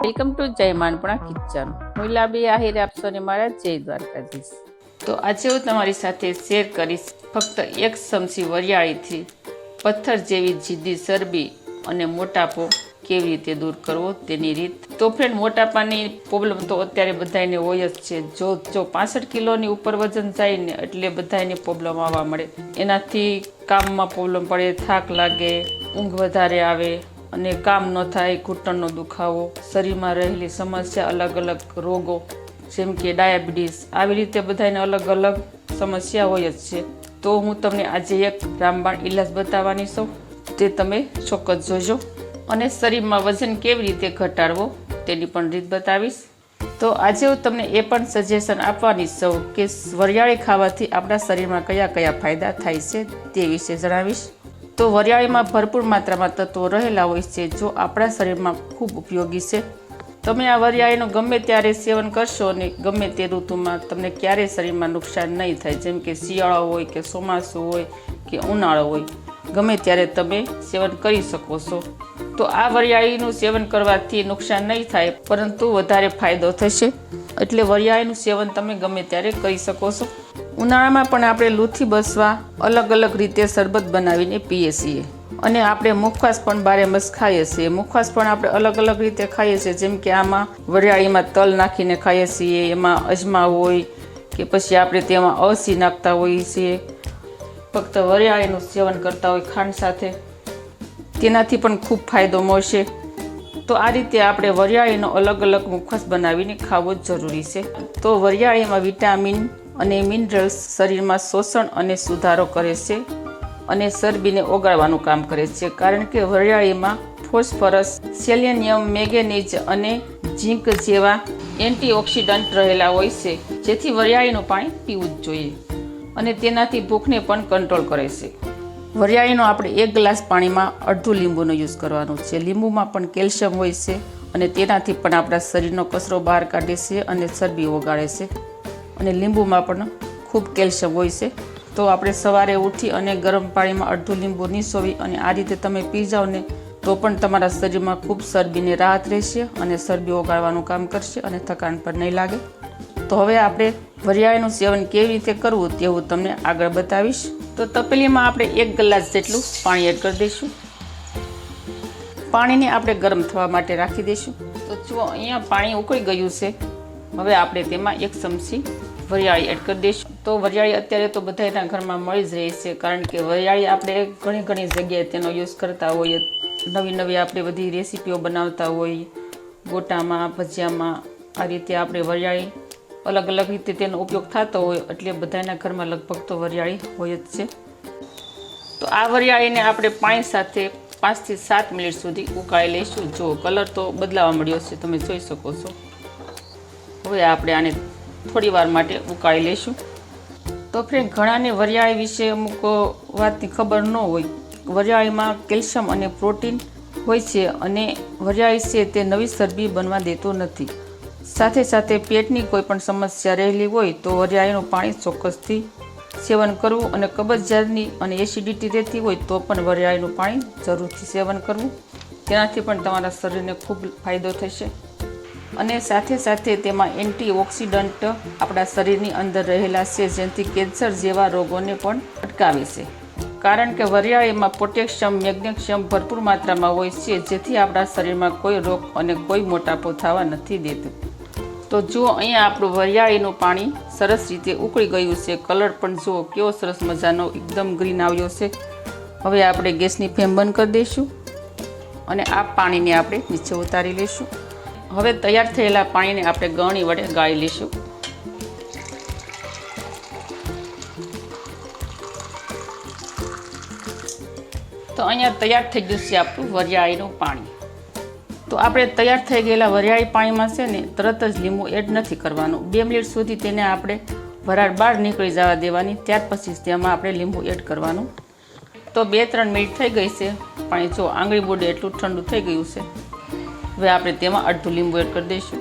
Welcome to જય માનપણા kitchen. હું લાબી આહિર આપશો ને મારા જય દ્વારકાધીશ. તો આજે હું તમારી સાથે શેર કરીશ ફક્ત 1 ચમચી વરિયાળીથી પથ્થર જેવી જિદ્દી ચરબી અને મોટાપો કેવી રીતે દૂર કરવો તેની રીત. તો ફ્રેન્ડ, મોટાપાની પ્રોબ્લેમ તો અત્યારે બધાને હોય જ છે. જો 65 કિલોની ઉપર વજન જાય ને એટલે બધાને પ્રોબ્લેમ આવવા મળે. એનાથી કામમાં પ્રોબ્લેમ પડે, થાક લાગે, ઊંઘ વધારે આવે અને કામ ન થાય, ઘૂંટણનો દુખાવો, શરીરમાં રહેલી સમસ્યા, અલગ અલગ રોગો જેમ કે ડાયાબિટીસ, આવી રીતે બધાને અલગ અલગ સમસ્યા હોય જ છે. તો હું તમને આજે એક રામબાણ ઈલાજ બતાવવાની છું, તે તમે ચોક્કસ જોજો. અને શરીરમાં વજન કેવી રીતે ઘટાડવો તેની પણ રીત બતાવીશ. તો આજે હું તમને એ પણ સજેશન આપવાની છું કે વરિયાળી ખાવાથી આપણા શરીરમાં કયા કયા ફાયદા થાય છે તે વિશે જણાવીશ. તો વરિયાળીમાં ભરપૂર માત્રામાં તત્વો રહેલા હોય છે, જો આપણા શરીરમાં ખૂબ ઉપયોગી છે. તમે આ વરિયાળીનું ગમે ત્યારે સેવન કરશો અને ગમે તે ઋતુમાં તમને ક્યારેય શરીરમાં નુકસાન નહીં થાય. જેમ કે શિયાળો હોય કે ચોમાસું હોય કે ઉનાળો હોય, ગમે ત્યારે તમે સેવન કરી શકો છો. તો આ વરિયાળીનું સેવન કરવાથી નુકસાન નહીં થાય, પરંતુ વધારે ફાયદો થશે. એટલે વરિયાળીનું સેવન તમે ગમે ત્યારે કરી શકો છો. ઉનાળામાં પણ આપણે લૂથી બસવા અલગ અલગ રીતે શરબત બનાવીને પીએ છીએ. અને આપણે મુખવાસ પણ બારેમાસ ખાઈએ છીએ. મુખવાસ પણ આપણે અલગ અલગ રીતે ખાઈએ છીએ. જેમ કે આમાં વરિયાળીમાં તલ નાખીને ખાઈએ છીએ, એમાં અજમા હોય કે પછી આપણે તેમાં અળસી નાખતા હોઈએ છીએ. ફક્ત વરિયાળીનું સેવન કરતા હોય ખાંડ સાથે, તેનાથી પણ ખૂબ ફાયદો મળશે. તો આ રીતે આપણે વરિયાળીનો અલગ અલગ મુખવાસ બનાવીને ખાવો જ જરૂરી છે. તો વરિયાળીમાં વિટામિન અને મિનરલ્સ શરીરમાં શોષણ અને સુધારો કરે છે અને ચરબીને ઓગાળવાનું કામ કરે છે. કારણ કે વરિયાળીમાં ફોસ્ફરસ, સેલેનિયમ, મેંગેનીઝ અને ઝીંક જેવા એન્ટીઓક્સિડન્ટ રહેલા હોય છે, જેથી વરિયાળીનું પાણી પીવું જ જોઈએ અને તેનાથી ભૂખને પણ કંટ્રોલ કરે છે. વરિયાળીનો આપણે 1 ગ્લાસ પાણીમાં અડધું લીંબુનો યુઝ કરવાનો છે. લીંબુમાં પણ કેલ્શિયમ હોય છે અને તેનાથી પણ આપણા શરીરનો કચરો બહાર કાઢે છે અને ચરબી ઓગાળે છે. અને લીંબુમાં પણ ખૂબ કેલ્શિયમ હોય છે. તો આપણે સવારે ઉઠી અને ગરમ પાણીમાં અડધું લીંબુ નીસોવી અને આ રીતે તમે પી જાઓ ને તો પણ તમારા શરીરમાં ખૂબ ચરબીને રાહત રહેશે અને ચરબી ઓગાળવાનું કામ કરશે અને થકાન પણ નહીં લાગે. તો હવે આપણે વરિયાળીનું સેવન કેવી રીતે કરવું તે હું તમને આગળ બતાવીશ. તો તપેલીમાં આપણે 1 ગ્લાસ જેટલું પાણી એડ કરી દઈશું. પાણીને આપણે ગરમ થવા માટે રાખી દઈશું. તો જુઓ, અહીંયા પાણી ઉકળી ગયું છે. હવે આપણે તેમાં 1 ચમચી વરિયાળી એડ કરી દઈશું. તો વરિયાળી અત્યારે તો બધાના ઘરમાં મળી જ રહી છે, કારણ કે વરિયાળી આપણે ઘણી જગ્યાએ તેનો યુઝ કરતા હોઈએ. નવી આપણે બધી રેસીપીઓ બનાવતા હોઈએ, ગોટામાં, ભજીયામાં, આ રીતે આપણે વરિયાળી અલગ અલગ રીતે તેનો ઉપયોગ થતો હોય, એટલે બધાના ઘરમાં લગભગ તો વરિયાળી હોય જ છે. તો આ વરિયાળીને આપણે પાણી સાથે 5 થી 7 મિનિટ સુધી ઉકાળી લઈશું. જો કલર તો બદલાવા મળ્યો છે, તમે જોઈ શકો છો. હવે આપણે આને થોડી વાર માટે ઉકાળી લઈશું. તો ફ્રેન્ડ, ઘણાને વરિયાળી વિશે અમુક વાતની ખબર ન હોય. વરિયાળીમાં કેલ્શિયમ અને પ્રોટીન હોય છે અને વરિયાળી છે તે નવી ચરબી બનવા દેતો નથી. સાથે સાથે પેટની કોઈ પણ સમસ્યા રહેલી હોય તો વરિયાળીનું પાણી ચોક્કસથી સેવન કરવું. અને કબજિયાતની અને એસિડિટી રહેતી હોય તો પણ વરિયાળીનું પાણી જરૂરથી સેવન કરવું. તેનાથી પણ તમારા શરીરને ખૂબ ફાયદો થશે. અને સાથે સાથે તેમાં એન્ટીઓક્સિડન્ટ આપણા શરીરની અંદર રહેલા છે, જેનાથી કેન્સર જેવા રોગોને પણ અટકાવે છે. કારણ કે વરિયાળીમાં પોટેશિયમ, મેગ્નેશિયમ ભરપૂર માત્રામાં હોય છે, જેથી આપણા શરીરમાં કોઈ રોગ અને કોઈ મોટાપો થવા નથી દેતું. તો જુઓ, અહીંયા આપણું વરિયાળીનું પાણી સરસ રીતે ઉકળી ગયું છે. કલર પણ જુઓ કેવો સરસ મજાનો એકદમ ગ્રીન આવ્યો છે. હવે આપણે ગેસની ફ્લેમ બંધ કરી દઈશું અને આ પાણીને આપણે નીચે ઉતારી લઈશું. હવે તૈયાર થયેલા પાણીને આપણે ગળણી વડે ગાળી લઈશું. તો અહીંયા તૈયાર થઈ ગયું છે આપણું વરિયાળીનું પાણી. તો આપણે તૈયાર થઈ ગયેલા વરિયાળી પાણીમાં છે ને તરત જ લીંબુ એડ નથી કરવાનું. 2 મિનિટ સુધી તેને આપણે વરાળ બહાર નીકળી જવા દેવાની, ત્યાર પછી તેમાં આપણે લીંબુ એડ કરવાનું. તો 2-3 મિનિટ થઈ ગઈ છે. પાણી જો આંગળી બોડે એટલું ઠંડુ થઈ ગયું છે. હવે આપણે તેમાં અડધું લીંબુ એડ કરી દઈશું.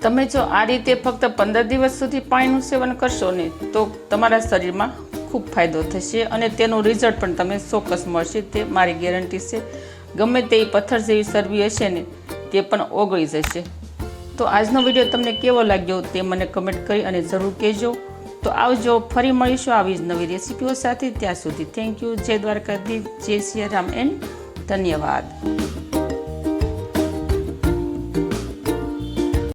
તમે જો આ રીતે ફક્ત 15 દિવસ સુધી પાણીનું સેવન કરશો ને તો તમારા શરીરમાં ખૂબ ફાયદો થશે અને તેનું રિઝલ્ટ પણ તમને ચોક્કસ મળશે, તે મારી ગેરંટી છે. ગમે તે પથ્થર જેવી ચરબી હશે ને તે પણ ઓગળી જશે. તો આજનો વિડીયો તમને કેવો લાગ્યો તે મને કમેન્ટ કરી અને જરૂર કહેજો. તો આવજો, ફરી મળીશું આવી જ નવી રેસીપીઓ સાથે. ત્યાં સુધી થેન્ક યુ. જય દ્વારકાધીશ, જય સિયારામ એન્ડ ધન્યવાદ.